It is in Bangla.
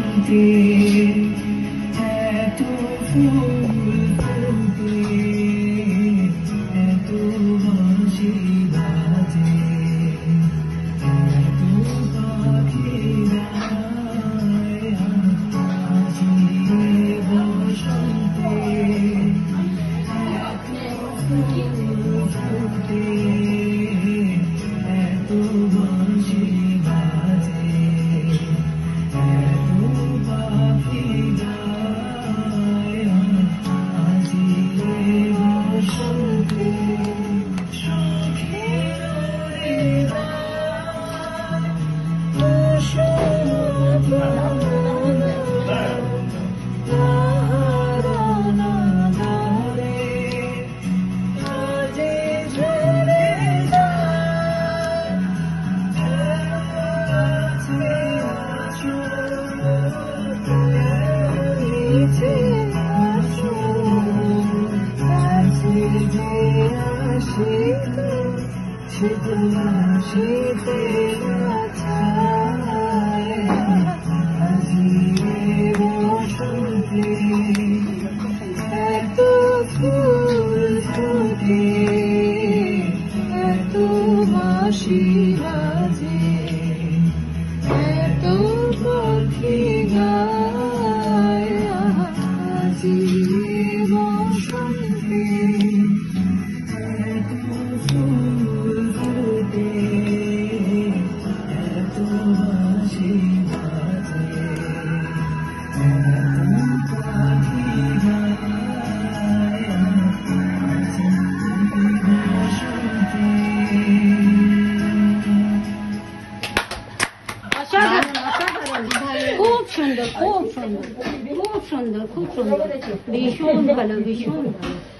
শুনতে এত ফুল ফুটে এত বাঁশি বাজে এত পাখি গায় আজি বসন্তে এত ফুল ফুটে এত বাঁশি বাজে এত পাখি গায় আজি বসন্তে সুখের শীতে আজি বসন্তে এত ফুল ফুটে এত বাঁশি বাজে এত পাখি গায় আজি বসন্তে এত ফুল ফুটে এত বাঁশি বাজে এত পাখি গায় আজি বসন্তে। খুব সুন্দর খুব সুন্দর খুব সুন্দর খুব সুন্দর ভীষণ ভালো ভীষণ ভালো।